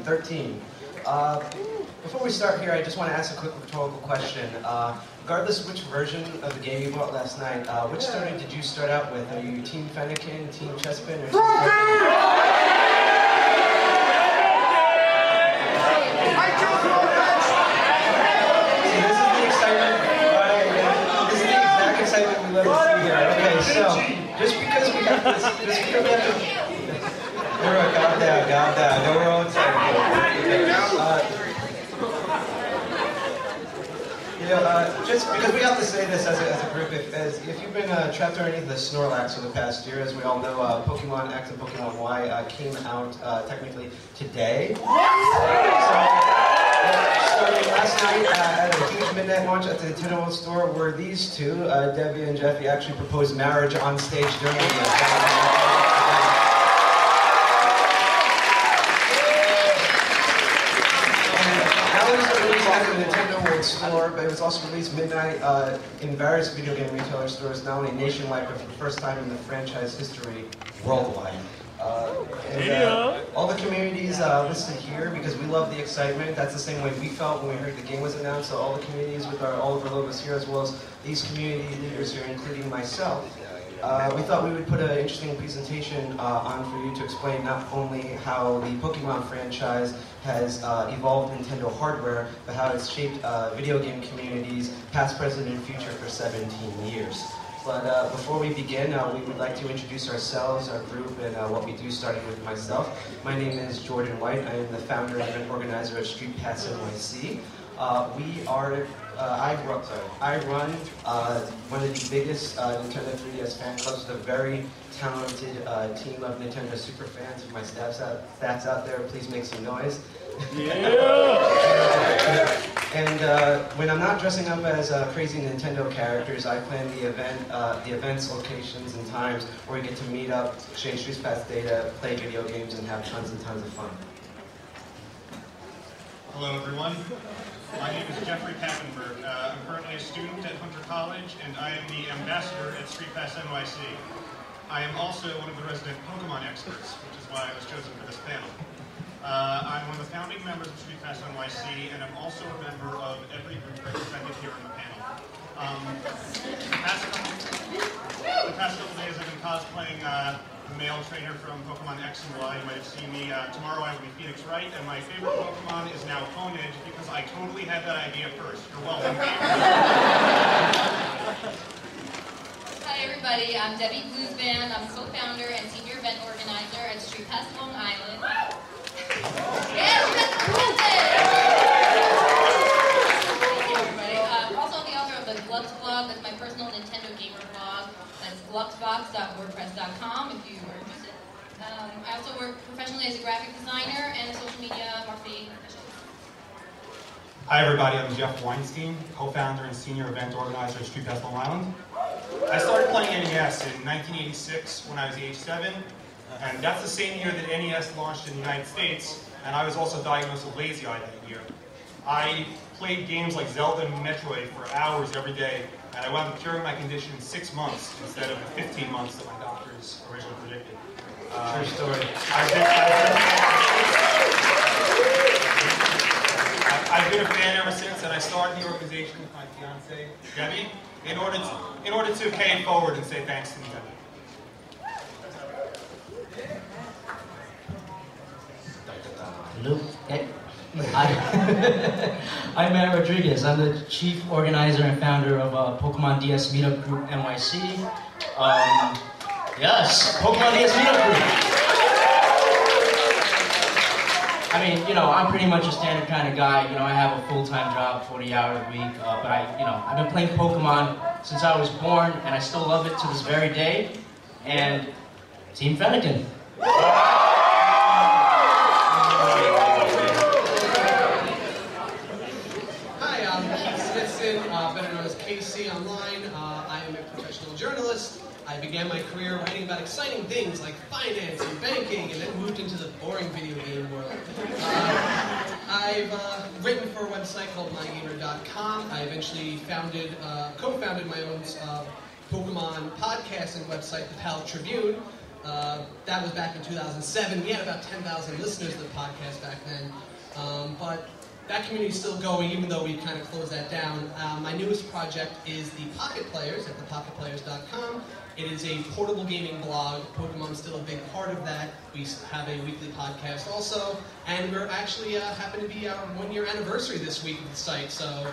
13. Before we start here, I just want to ask a quick rhetorical question. Regardless of which version of the game you bought last night, which story did you start out with? Are you Team Fennekin, Team Chespin, or Team Just because we have this, calm down. I know we're all excited. Just because we have to say this as a group, if you've been trapped underneath the Snorlax for the past year, as we all know, Pokemon X and Pokemon Y came out technically today. Starting last night at a huge midnight launch at the Nintendo World Store, where these two, Debbie and Jeffy, actually proposed marriage on stage during the That was released at the Nintendo World Store, but it was also released midnight in various video game retailer stores, not only nationwide, but for the first time in the franchise history, worldwide. All the communities listed here, because we love the excitement. That's the same way we felt when we heard the game was announced. So all the communities with all of our logos here, as well as these community leaders here, including myself. We thought we would put an interesting presentation on for you to explain not only how the Pokemon franchise has evolved Nintendo hardware, but how it's shaped video game communities, past, present, and future for 17 years. But before we begin, we would like to introduce ourselves, our group, and what we do, starting with myself. My name is Jordan White. I am the founder and organizer of Street Pass NYC. I run one of the biggest Nintendo 3DS fan clubs with a very talented team of Nintendo super fans. If my staff's out there, please make some noise. And when I'm not dressing up as crazy Nintendo characters, I plan the events, locations, and times where we get to meet up, exchange Street Pass data, play video games, and have tons and tons of fun. Hello, everyone. My name is Jeffrey Pappenberg. I'm currently a student at Hunter College, and I am the ambassador at Street Pass NYC. I am also one of the resident Pokemon experts, which is why I was chosen for this panel. I'm one of the founding members of Street Pass NYC, and I'm also a member of every group represented here on the panel. The past couple days I've been cosplaying the male trainer from Pokemon X and Y. You might have seen me. Tomorrow I will be Phoenix Wright, and my favorite Pokemon is now Ponage, because I totally had that idea first. You're welcome. Hi everybody, I'm Debbie Bluesband. I'm co-founder and senior event organizer at Street Pass Long Island. Yes, that's everybody. Also the author of the Glux blog. That's my personal Nintendo gamer blog. That's gluxbox.wordpress.com if you are interested. I also work professionally as a graphic designer and a social media marketing professional. Hi everybody, I'm Jeff Weinstein, co-founder and senior event organizer at Street Pass Long Island. I started playing NES in 1986 when I was age 7, and that's the same year that NES launched in the United States, and I was also diagnosed with lazy eye that year. I played games like Zelda and Metroid for hours every day, and I wound up curing my condition in 6 months instead of the 15 months that my doctors originally predicted. True story. I've been a fan ever since, and I started the organization with my fiance, Debbie, in order to pay it forward and say thanks to Nintendo. Hello. Hey. I'm Matt Rodriguez. I'm the chief organizer and founder of Pokemon DS Meetup Group NYC. Yes, Pokemon DS Meetup Group. I mean, I'm pretty much a standard kind of guy. I have a full-time job, 40 hours a week, but I've been playing Pokemon since I was born, and I still love it to this very day. And Team Fennekin. Hi, I'm Keith Smithson, better known as KC Online. I am a professional journalist. I began my career writing about exciting things like finance and banking, and then moved into the boring video game world. I've written for a website called mygamer.com. I eventually co-founded my own Pokemon podcasting website, the Pal Tribune. That was back in 2007. We had about 10,000 listeners to the podcast back then. that community is still going, even though we kind of closed that down. My newest project is the Pocket Players at thepocketplayers.com. It is a portable gaming blog. Pokemon's still a big part of that. We have a weekly podcast also, and we're actually happen to be our 1-year anniversary this week of the site. So now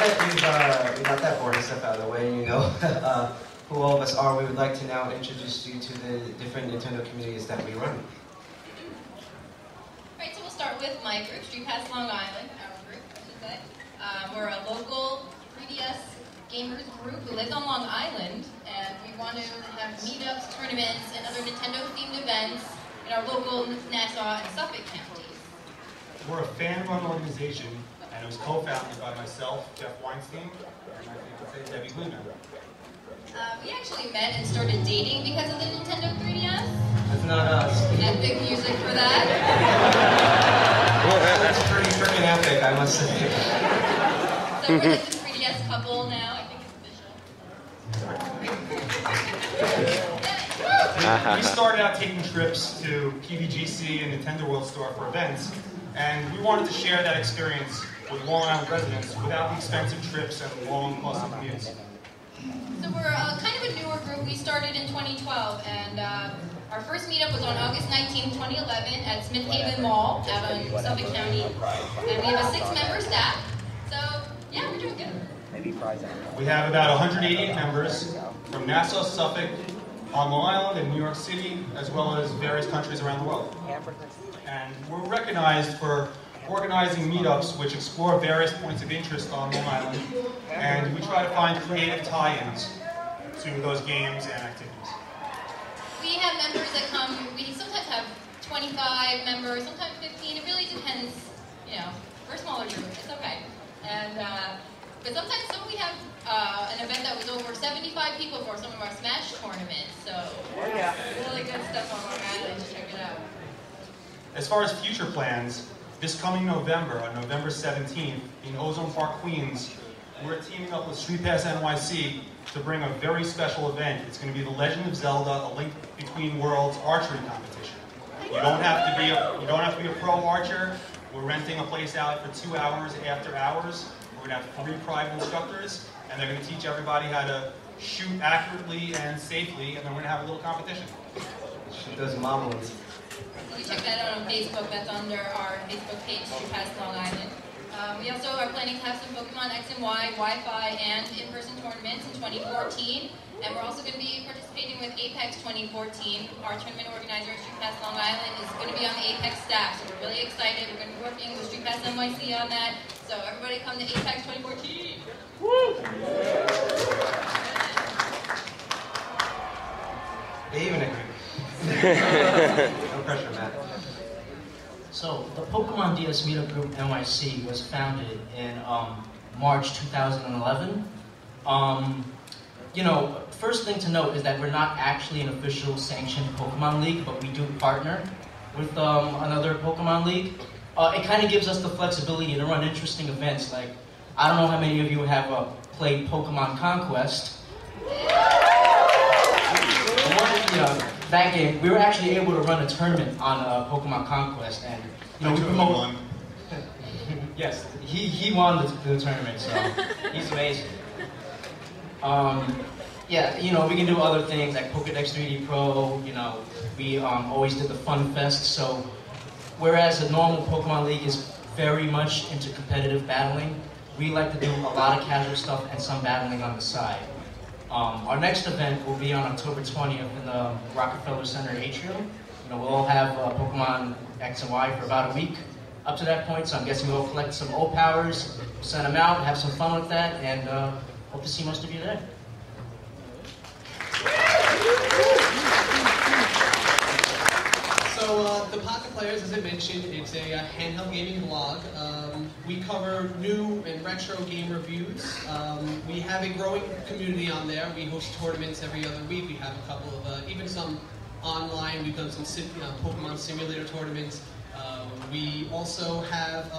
that we got that boring stuff out of the way, and you know who all of us are, we would like to now introduce you to the different Nintendo communities that we run. Alright, so we'll start with my group, Street Pass Long Island, our group, I should say. We're a local 3DS gamers group who lives on Long Island, and we want to have meetups, tournaments, and other Nintendo-themed events in our local Nassau and Suffolk counties. We're a fan-run organization, and it was co-founded by myself, Jeff Weinstein, and I think I'd say Debbie Gleeman. We actually met and started dating because of the Nintendo 3DS. That's not us. Epic music for that. That's pretty freaking epic, I must say. So we're like the 3DS couple now. I think it's official. We started out taking trips to PBGC and Nintendo World Store for events, and we wanted to share that experience with Long Island residents without the expensive trips and long, costly commutes. So we're kind of a newer group. We started in 2012, and our first meetup was on August 19, 2011 at Smith Haven Mall out in Suffolk County. And we have a 6-member staff. So, yeah, we're doing good. We have about 188 members from Nassau, Suffolk, on Long Island and New York City, as well as various countries around the world. And we're recognized for organizing meetups which explore various points of interest on Long Island, and we try to find creative tie-ins to those games and activities. We have members that come, we sometimes have 25 members, sometimes 15, it really depends, you know, we're a smaller group, it's okay. And, but sometimes we have an event that was over 75 people for some of our Smash tournaments, so really good stuff on Long Island, check it out. As far as future plans, this coming November, on November 17th, in Ozone Park, Queens, we're teaming up with Street Pass NYC to bring a very special event. It's going to be the Legend of Zelda: A Link Between Worlds archery competition. You don't have to be a pro archer. We're renting a place out for 2 hours after hours. We're going to have 3 private instructors, and they're going to teach everybody how to shoot accurately and safely, and then we're going to have a little competition. Shoot those mamas. You can check that out on Facebook. That's under our Facebook page, Street Pass Long Island. We also are planning to have some Pokemon X and Y, Wi-Fi, and in-person tournaments in 2014. And we're also going to be participating with Apex 2014. Our tournament organizer, Street Pass Long Island, is going to be on the Apex staff. So we're really excited. We're going to be working with Street Pass NYC on that. So everybody come to Apex 2014. Woo! They even agree. No pressure, Matt. So, the Pokemon DS Meetup Group NYC was founded in March 2011. You know, first thing to note is that we're not actually an official sanctioned Pokemon League, but we do partner with another Pokemon League. It kind of gives us the flexibility to run interesting events. Like, I don't know how many of you have played Pokemon Conquest. That game, we were actually able to run a tournament on Pokemon Conquest, and you know, we promote. Yes, he won the tournament, so he's amazing. Yeah, you know, we can do other things like Pokedex 3D Pro. You know, we always did the Fun Fest. So, whereas a normal Pokemon League is very much into competitive battling, we like to do a lot of casual stuff and some battling on the side. Our next event will be on October 20th in the Rockefeller Center atrium. You know, we'll all have Pokemon X and Y for about a week up to that point, so I'm guessing we'll collect some O-Powers, send them out, have some fun with that, and hope to see most of you there. So the Pocket Players, as I mentioned, it's a handheld gaming blog. We cover new and retro game reviews. We have a growing community on there. We host tournaments every other week. We have a couple of, even some online. We've done some Pokemon simulator tournaments. We also have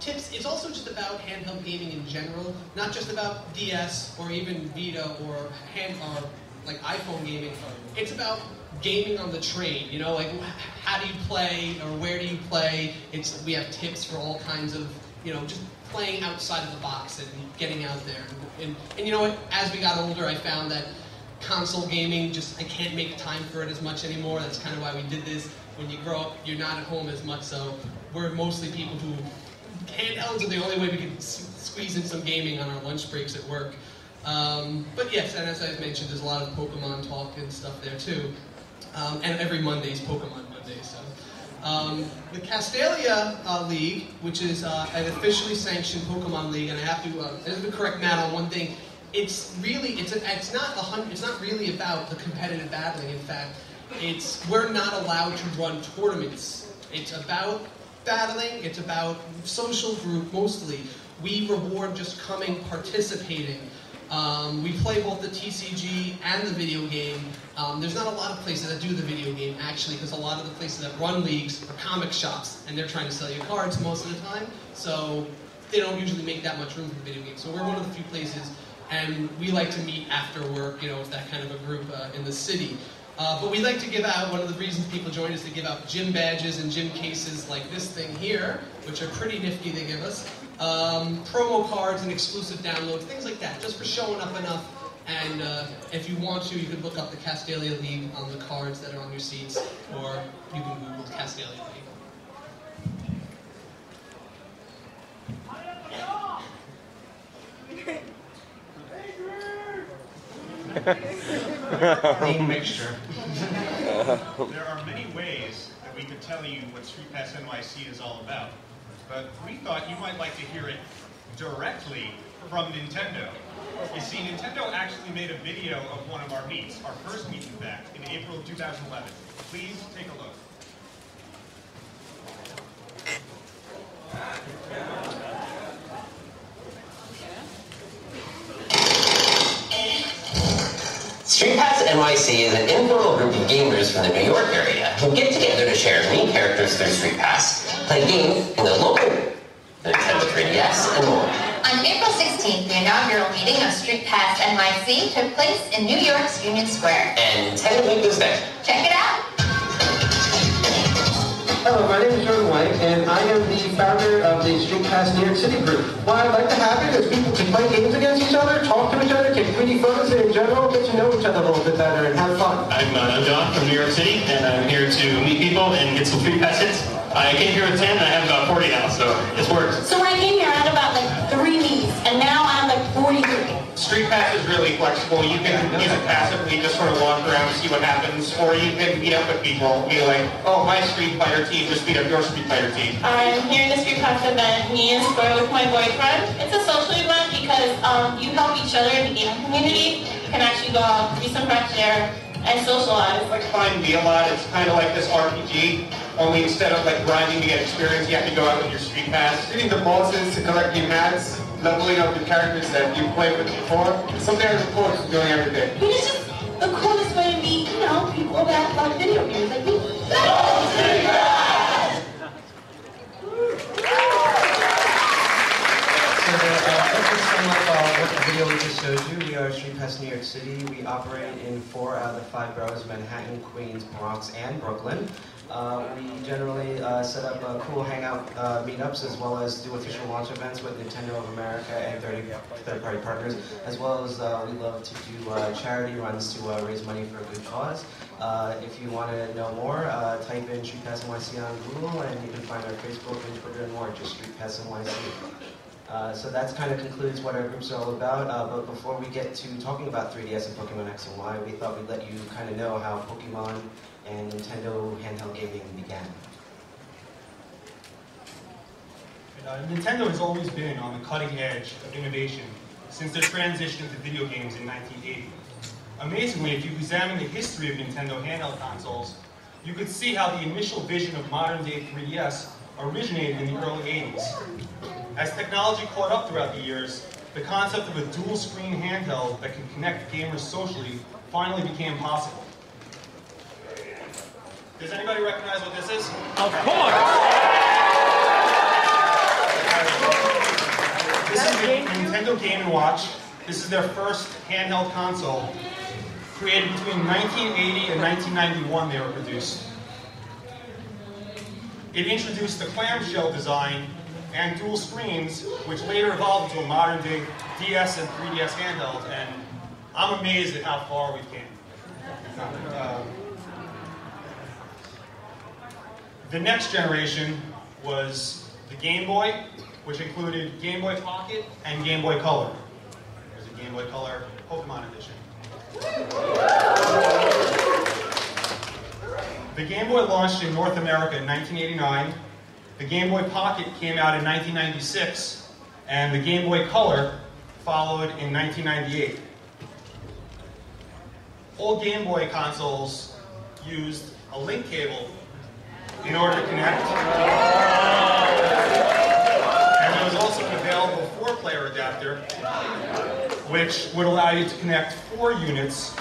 tips. It's also just about handheld gaming in general, not just about DS or even Vita or like iPhone gaming. It's about gaming on the train, you know, like how do you play or where do you play? We have tips for all kinds of, you know, just playing outside of the box and getting out there. And you know what, as we got older, I found that console gaming, I can't make time for it as much anymore. That's kind of why we did this. When you grow up, you're not at home as much, so we're mostly people who, handhelds are the only way we can squeeze in some gaming on our lunch breaks at work. But yes, and as I mentioned, there's a lot of Pokemon talk and stuff there too. And every Monday is Pokemon Monday. So the Castalia League, which is an officially sanctioned Pokemon league, and I have to correct Matt on one thing. It's not really about the competitive battling. In fact, we're not allowed to run tournaments. It's about battling. It's about social group mostly. We reward just coming, participating. We play both the TCG and the video game. There's not a lot of places that do the video game, actually, because a lot of the places that run leagues are comic shops, and they're trying to sell you cards most of the time, so they don't usually make that much room for video games. So we're one of the few places, and we like to meet after work, you know, with that kind of a group in the city. But we like to give out, one of the reasons people join is to give out gym badges and gym cases like this thing here, which are pretty nifty they give us. Promo cards and exclusive downloads, things like that, just for showing up enough. And if you want to, you can look up the Castalia League on the cards that are on your seats, or you can Google Castalia League. Clean mixture. There are many ways that we could tell you what Street Pass NYC is all about, but we thought you might like to hear it directly from Nintendo. You see, Nintendo actually made a video of one of our meets, our first meet in fact, in April of 2011. Please take a look. Street Pass NYC is an informal group of gamers from the New York area who get together to share mini characters through Street Pass, play games in the local, the Nintendo 3DS, and more. On April 16th, the inaugural meeting of Street Pass NYC took place in New York's Union Square. And Nintendo Week was there. Check it out! Hello, my name is Jordan White, and I am the founder of the Street Pass New York City group. What I'd like to have is people to play games against each other, talk to each other, take 3D photos, and in general, get to know each other a little bit better and have fun. I'm John from New York City, and I'm here to meet people and get some Street Pass hits. I came here with 10, and I have about 40 now, so it's worked. So when I came here, I had about like 3 meets, and now I have like 43. Street Pass is really flexible. You can use it passively, just sort of walk around and see what happens, or you can meet up with people, be like, oh, my Street Fighter team just beat up your Street Fighter team. I'm here in the Street Pass event, me and Square with my boyfriend. It's a social event because you help each other in the gaming community. You can actually go out, breathe some fresh air, and socialize. Like Find Me a lot, it's kind of like this RPG, only instead of like grinding to get experience, you have to go out with your Street Pass. Shooting the bosses to collect your hats, leveling up the characters that you've played with before. It's something I look forward to doing every day. But it's just the coolest way to meet, you know, people that love video games like me. What the video we just showed you, we are Street Pass New York City. We operate in 4 out of the 5 boroughs, Manhattan, Queens, Bronx, and Brooklyn. We generally set up cool hangout meetups, as well as do official launch events with Nintendo of America and third-party partners, as well as we love to do charity runs to raise money for a good cause. If you want to know more, type in Street Pass NYC on Google, and you can find our Facebook and Twitter and more, just Street Pass NYC. So that kind of concludes what our groups are all about, but before we get to talking about 3DS and Pokemon X and Y, we thought we'd let you kind of know how Pokemon and Nintendo handheld gaming began. Nintendo has always been on the cutting edge of innovation since their transition to video games in 1980. Amazingly, if you examine the history of Nintendo handheld consoles, you could see how the initial vision of modern-day 3DS originated in the early 80s. As technology caught up throughout the years, the concept of a dual-screen handheld that can connect gamers socially finally became possible. Does anybody recognize what this is? Of course! This is the Nintendo Game & Watch. This is their first handheld console. created between 1980 and 1991 they were produced. It introduced the clamshell design and dual screens, which later evolved into a modern-day DS and 3DS handheld, and I'm amazed at how far we've came. The next generation was the Game Boy, which included Game Boy Pocket and Game Boy Color. There's a Game Boy Color Pokemon edition. The Game Boy launched in North America in 1989. The Game Boy Pocket came out in 1996, and the Game Boy Color followed in 1998. All Game Boy consoles used a link cable in order to connect. And there was also an available 4-player adapter, which would allow you to connect 4 units.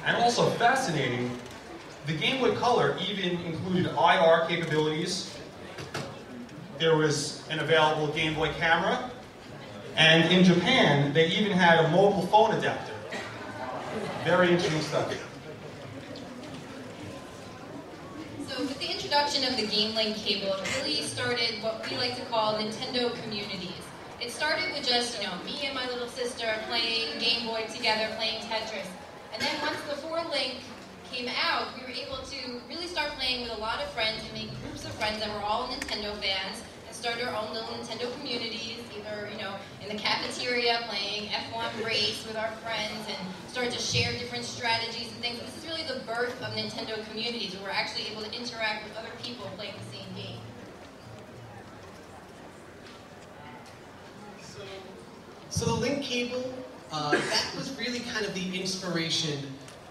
And also fascinating, the Game Boy Color even included IR capabilities. There was an available Game Boy camera, and in Japan, they even had a mobile phone adapter. Very interesting stuff. So with the introduction of the Game Link cable, it really started what we like to call Nintendo communities. It started with just, me and my little sister playing Game Boy together, playing Tetris. And then once the 4-link came out, we were able to really start playing with a lot of friends and make groups of friends that were all Nintendo fans and start our own little Nintendo communities, either, in the cafeteria playing F1 race with our friends and start to share different strategies and things. This is really the birth of Nintendo communities where we're actually able to interact with other people playing the same game. So the link cable, that was really kind of the inspiration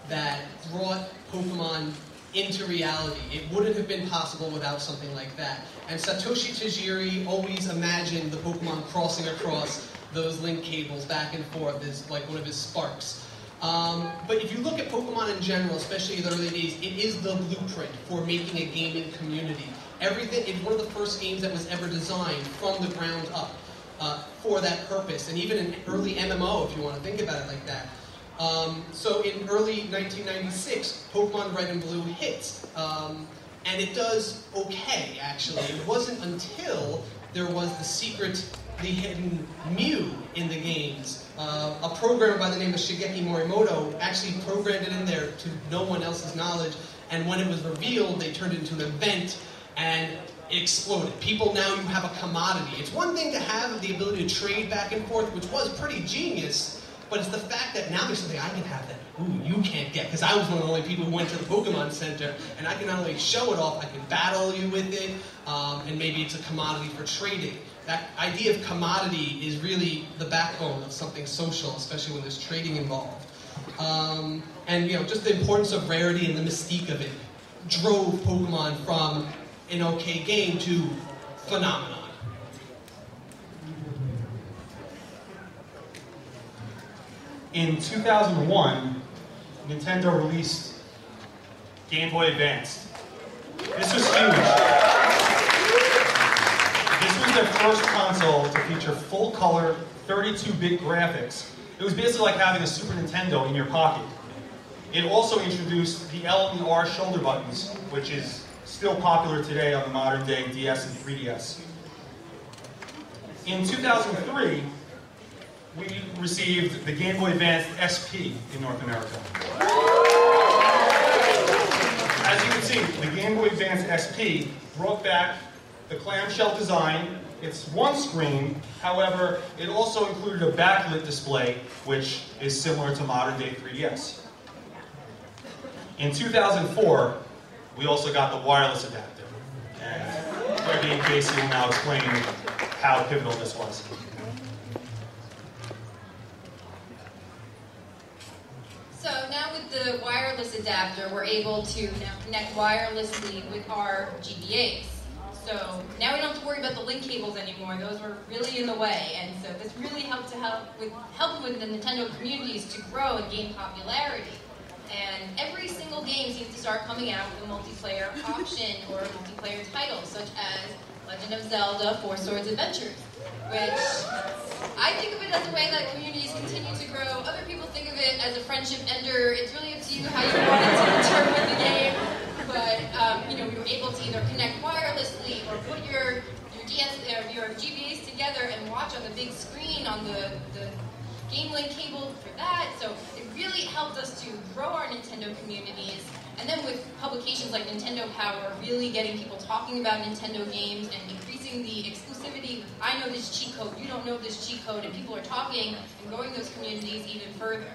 that brought Pokemon into reality. It wouldn't have been possible without something like that. And Satoshi Tajiri always imagined the Pokemon crossing across those link cables back and forth as like one of his sparks. But if you look at Pokemon in general, especially in the early days, it is the blueprint for making a gaming community. It's one of the first games that was ever designed from the ground up for that purpose, and even an early MMO, if you want to think about it like that. So in early 1996, Pokemon Red and Blue hits, and it does okay, actually. It wasn't until there was the hidden Mew in the games. A programmer by the name of Shigeki Morimoto actually programmed it in there to no one else's knowledge, and when it was revealed, they turned it into an event, and it exploded. People now, you have a commodity. It's one thing to have the ability to trade back and forth, which was pretty genius, but it's the fact that now there's something I can have that, you can't get, because I was one of the only people who went to the Pokemon Center, and I can not only show it off, I can battle you with it, and maybe it's a commodity for trading. That idea of commodity is really the backbone of something social, especially when there's trading involved. And just the importance of rarity and the mystique of it drove Pokemon from an okay game to phenomenon. In 2001, Nintendo released Game Boy Advance. This was huge. This was their first console to feature full-color, 32-bit graphics. It was basically like having a Super Nintendo in your pocket. It also introduced the L and the R shoulder buttons, which is still popular today on the modern-day DS and 3DS. In 2003, we received the Game Boy Advance SP in North America. As you can see, the Game Boy Advance SP brought back the clamshell design. It's one screen, however, it also included a backlit display, which is similar to modern-day 3DS. In 2004, we also got the wireless adapter, and Freddie and Casey will now explain how pivotal this was. So now with the wireless adapter, we're able to now connect wirelessly with our GBAs. So now we don't have to worry about the link cables anymore. Those were really in the way, and so this really helped with the Nintendo communities to grow and gain popularity. And every single game seems to start coming out with a multiplayer option or a multiplayer title, such as Legend of Zelda 4 Swords Adventures, which I think of it as a way that communities continue to grow. Other people think of it as a friendship ender. It's really up to you how you want to interpret the game. But we were able to either connect wirelessly or put your GBAs together and watch on the big screen on the Game Link cable for that. So it really helped us to grow our Nintendo communities. And then with publications like Nintendo Power, really getting people talking about Nintendo games and increasing the exclusivity. I know this cheat code, you don't know this cheat code, and people are talking and growing those communities even further.